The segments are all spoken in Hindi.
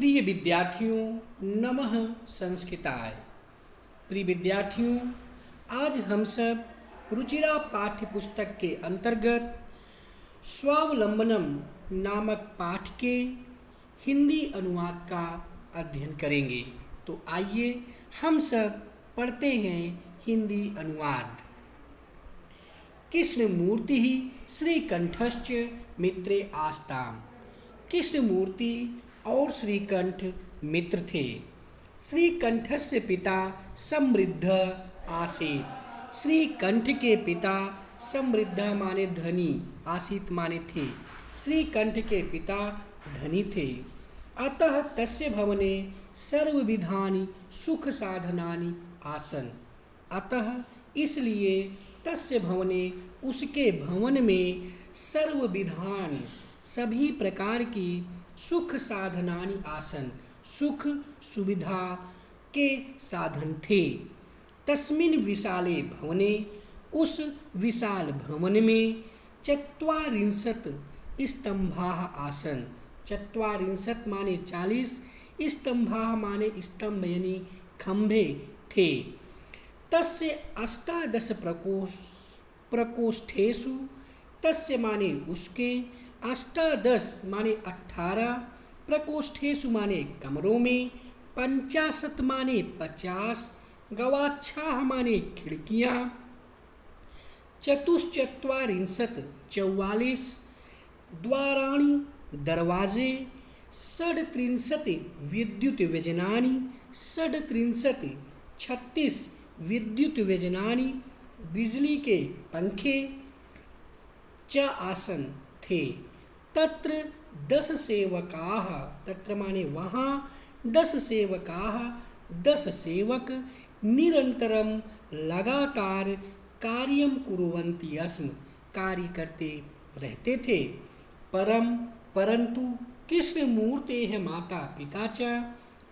प्रिय विद्यार्थियों, नमः संस्कृताय। प्रिय विद्यार्थियों, आज हम सब रुचिरा पाठ्य पुस्तक के अंतर्गत स्वावलंबनम नामक पाठ के हिंदी अनुवाद का अध्ययन करेंगे। तो आइए हम सब पढ़ते हैं हिंदी अनुवाद। कृष्णमूर्ति श्रीकंठश्च मित्रे आस्ताम। कृष्णमूर्ति और श्रीकंठ मित्र थे। श्रीकंठस्य पिता समृद्ध आसीत। श्रीकंठ के पिता समृद्ध माने धनी, आसीत माने थे। श्रीकंठ के पिता धनी थे। अतः तस्य भवने सर्वविधानि सुख साधनानि आसन। अतः इसलिए तस्य भवने उसके भवन में सर्वविधान सभी प्रकार की सुख साधनानि आसन, सुख सुविधा के साधन थे। तस्मिन् विशाले भवने, उस विशाल भवन में ४४ स्तंभाः आसन। ४४ माने 40, स्तंभाः माने स्तंभ यानी खंभे थे। तस्य 18 प्रकोष्ठेषु, तस्य माने उसके, 18 माने 18, प्रकोष्ठेषु माने कमरों में, 50 माने 50, गवाक्षाः माने खिड़कियाँ, 44 44 द्वाराणि दरवाजे, 37 विद्युत व्यजनानि, 36 विद्युत व्यजनानि बिजली के पंखे च आसन थे। तत्र 10 सेवकाः, तत्र माने वहाँ, 10 सेवकाः 10 सेवक निरंतरम लगातार कार्यम कुर्वन्ति अस्म, कार्य करते रहते थे। परंतु कृष्णमूर्तेः माता पिता च,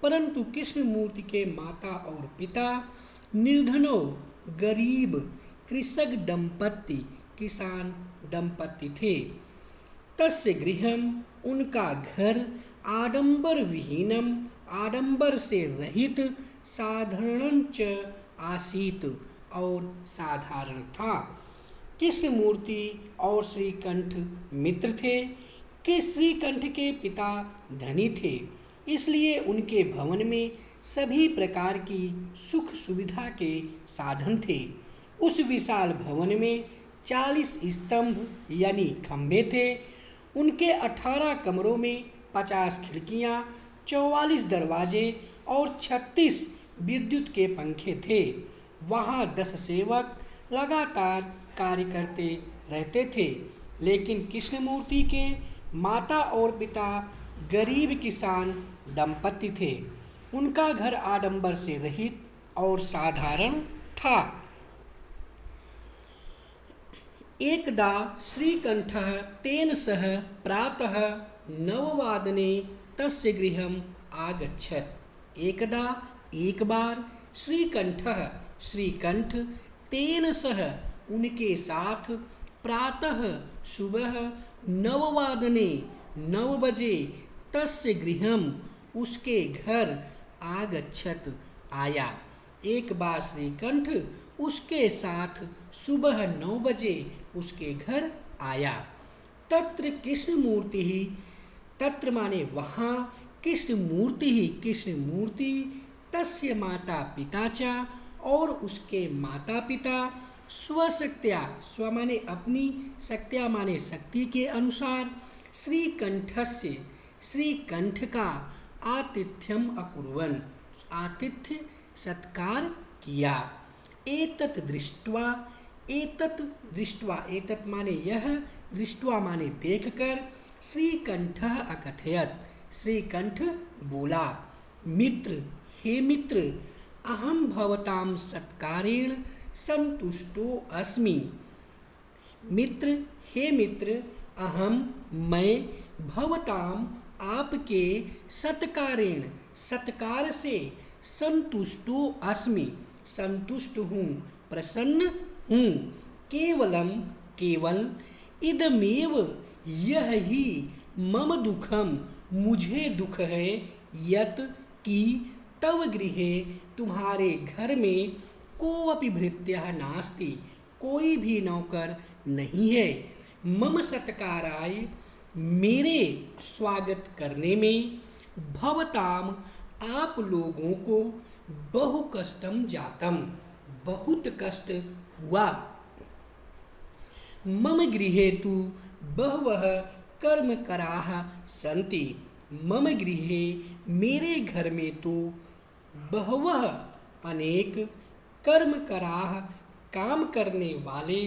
परंतु कृष्णमूर्ति के माता और पिता निर्धनो गरीब कृषक दंपत्ति, किसान दंपत्ति थे। तस्य गृहम, उनका घर, आडंबर विहीनम, आडंबर से रहित, साधारणं च आसीत, और साधारण था। कृष्णमूर्ति और श्रीकंठ मित्र थे कि श्रीकंठ के पिता धनी थे, इसलिए उनके भवन में सभी प्रकार की सुख सुविधा के साधन थे। उस विशाल भवन में 40 स्तंभ यानी खंभे थे। उनके 18 कमरों में 50 खिड़कियाँ, 44 दरवाजे और 36 विद्युत के पंखे थे। वहाँ 10 सेवक लगातार कार्य करते रहते थे। लेकिन कृष्णमूर्ति के माता और पिता गरीब किसान दंपत्ति थे। उनका घर आडंबर से रहित और साधारण था। एकदा श्रीकंठः तेन सह प्रातः 9 तस्य गृहम् आगच्छत्। एकदा एक बार श्रीकंठः, श्रीकंठ तेन सह उनके साथ प्रातः सुबह 9 बजे तस्य गृहम् उसके घर आगच्छत् आया। एक बार श्रीकंठ उसके साथ सुबह 9 बजे उसके घर आया। तत्र कृष्णमूर्ति ही, तत्र माने वहाँ, कृष्णमूर्ति ही, कृष्णमूर्ति, तस्य माता पिता च, और उसके माता पिता, स्वशक्त्या, स्व माने अपनी, शक्त्या माने शक्ति के अनुसार, श्रीकंठस्य, श्रीकंठ का आतिथ्यम अकुर्वन्, आतिथ्य सत्कार किया। एतत् दृष्ट्वा, एतत् दृष्ट्वा, एतत् माने यह, दृष्ट्वा माने देखकर, श्रीकंठः अकथयत्, श्रीकंठ बोला, मित्र, हे मित्र, अहम भवतां सत्कारेण संतुष्टो अस्मि। मित्र, हे मित्र, अहम, मैं, भवतां, आपके, सत्कारेण, सत्कार से, संतुष्टो अस्मि, संतुष्ट हूँ, प्रसन्न हूँ। केवलम, केवल, इदमेव, यह ही, मम दुखम, मुझे दुख है यत कि तव गृहे तुम्हारे घर में कोऽपि भृत्यः नास्ति, कोई भी नौकर नहीं है। मम सत्काराय मेरे स्वागत करने में भवताम आप लोगों को बहु कष्टम जातम, बहुत कष्ट हुआ। मम गृहे तु बहवः कर्मकराः सन्ति, मम गृहे मेरे घर में तो बहवः अनेक कर्मकराः काम करने वाले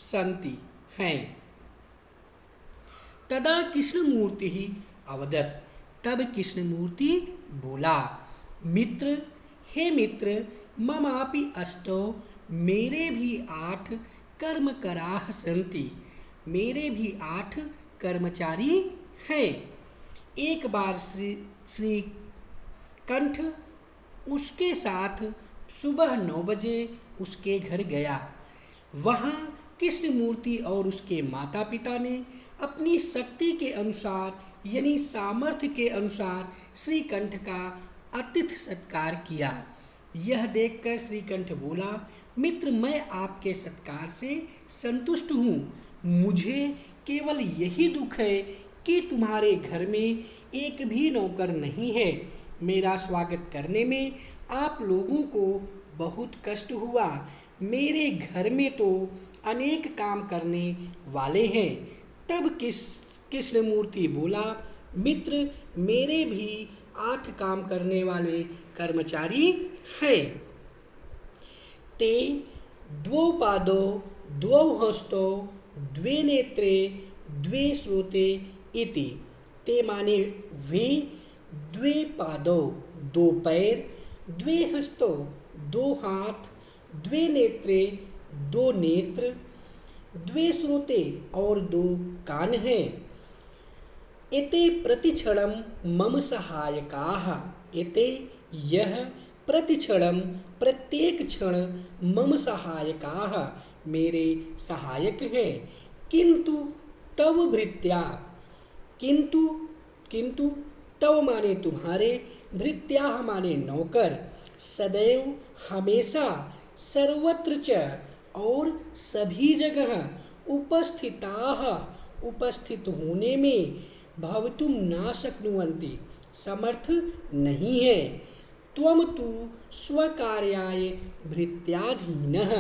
सन्ति हैं। तदा कृष्णमूर्ति ही अवदत्, तब कृष्णमूर्ति बोला, मित्र, हे मित्र, ममापि अष्टौ, मेरे भी 8 कर्मकराः सन्ति, मेरे भी 8 कर्मचारी हैं। एक बार श्री कंठ उसके साथ सुबह 9 बजे उसके घर गया। वहाँ कृष्णमूर्ति और उसके माता पिता ने अपनी शक्ति के अनुसार यानी सामर्थ्य के अनुसार श्रीकंठ का आतिथ्य सत्कार किया। यह देखकर श्रीकंठ बोला, मित्र, मैं आपके सत्कार से संतुष्ट हूँ। मुझे केवल यही दुख है कि तुम्हारे घर में एक भी नौकर नहीं है। मेरा स्वागत करने में आप लोगों को बहुत कष्ट हुआ। मेरे घर में तो अनेक काम करने वाले हैं। तब कृष्णमूर्ति बोला, मित्र, मेरे भी 8 काम करने वाले कर्मचारी हैं। ते 2 पादौ 2 हस्तौ 2 नेत्रे 2 श्रोते इति। ते माने वे 2 पादौ 2 पैर, 2 हस्तौ 2 हाथ, 2 नेत्रे 2 नेत्र, 2 श्रोते और 2 कान हैं। एते प्रतिक्षणं मम सहायकाः, एते यह प्रतिक्षणं प्रत्येक क्षण मम सहायकाः, मेरे सहायक हैं। किंतु तव भृत्या, किंतु तव माने तुम्हारे, भृत्याः माने नौकर, सदैव हमेशा, सर्वत्र च और सभी जगह, उपस्थिताः उपस्थित होने में, भवितुं न शक्नुवन्ति समर्थ नहीं है। त्वम तु स्वकार्याय भृत्याधीनः,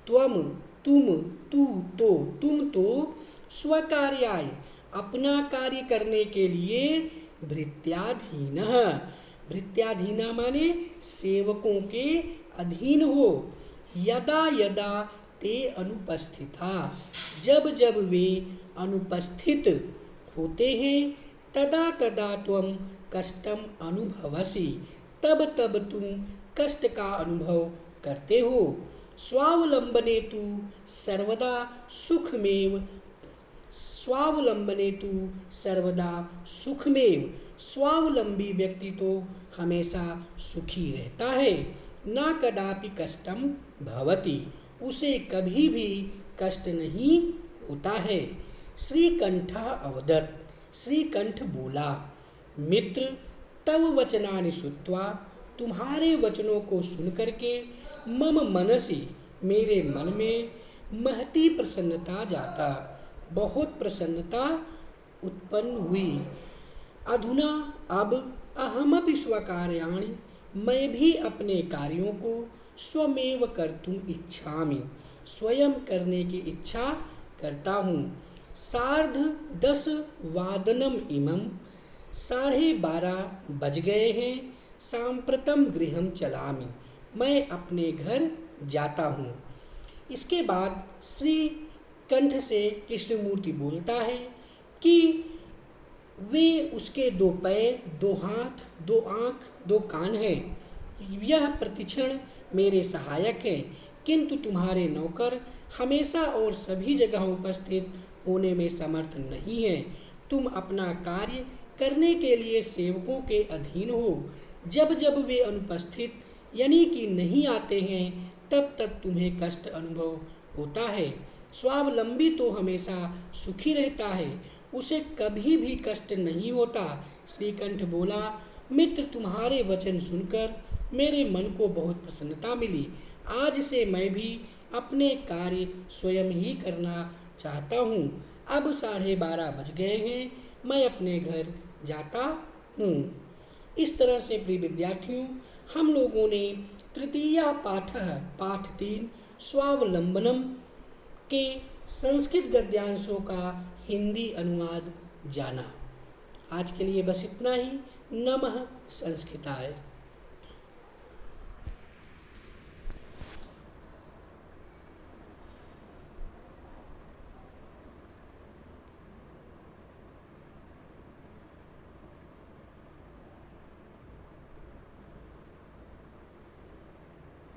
त्वम तुम तो स्वकार्याय अपना कार्य करने के लिए भृत्याधीनः, भृत्याधीना माने सेवकों के अधीन हो। यदा यदा ते अनुपस्थिता, जब जब वे अनुपस्थित होते हैं, तदा तदा त्वं कष्टम अनुभवसि, तब तब तुम कष्ट का अनुभव करते हो। स्वावलंबने तु सर्वदा सुखमेव, स्वावलंबने तु सर्वदा सुखमेव, स्वावलंबी व्यक्ति तो हमेशा सुखी रहता है। न कदापि कष्टम भवति, उसे कभी भी कष्ट नहीं होता है। श्रीकंठ अवदत्, श्रीकंठ बोला, मित्र, तव वचनानि श्रुत्वा, तुम्हारे वचनों को सुन करके, मम मनसि, मेरे मन में, महती प्रसन्नता जाता, बहुत प्रसन्नता उत्पन्न हुई। अधुना अब अहमपि स्वकार्याणि, मैं भी अपने कार्यों को स्वमेव कर्तुम इच्छामि, स्वयं करने की इच्छा करता हूँ। 10:30 वादनम इमं, 12:30 बज गए हैं। सांप्रतम गृहम चलामि, मैं अपने घर जाता हूँ। इसके बाद श्री कंठ से कृष्णमूर्ति बोलता है कि वे उसके 2 पैर, 2 हाथ, 2 आँख, 2 कान हैं। यह प्रतिक्षण मेरे सहायक हैं, किंतु तुम्हारे नौकर हमेशा और सभी जगह उपस्थित होने में समर्थ नहीं है। तुम अपना कार्य करने के लिए सेवकों के अधीन हो। जब जब वे अनुपस्थित यानी कि नहीं आते हैं, तब तब तुम्हें कष्ट अनुभव होता है। स्वावलंबी तो हमेशा सुखी रहता है, उसे कभी भी कष्ट नहीं होता। श्रीकंठ बोला, मित्र तुम्हारे वचन सुनकर मेरे मन को बहुत प्रसन्नता मिली। आज से मैं भी अपने कार्य स्वयं ही करना चाहता हूँ। अब 12:30 बज गए हैं, मैं अपने घर जाता हूँ। इस तरह से प्रिय विद्यार्थियों, हम लोगों ने तृतीय पाठ 3 स्वावलंबनम के संस्कृत गद्यांशों का हिंदी अनुवाद जाना। आज के लिए बस इतना ही। नमः संस्कृताय।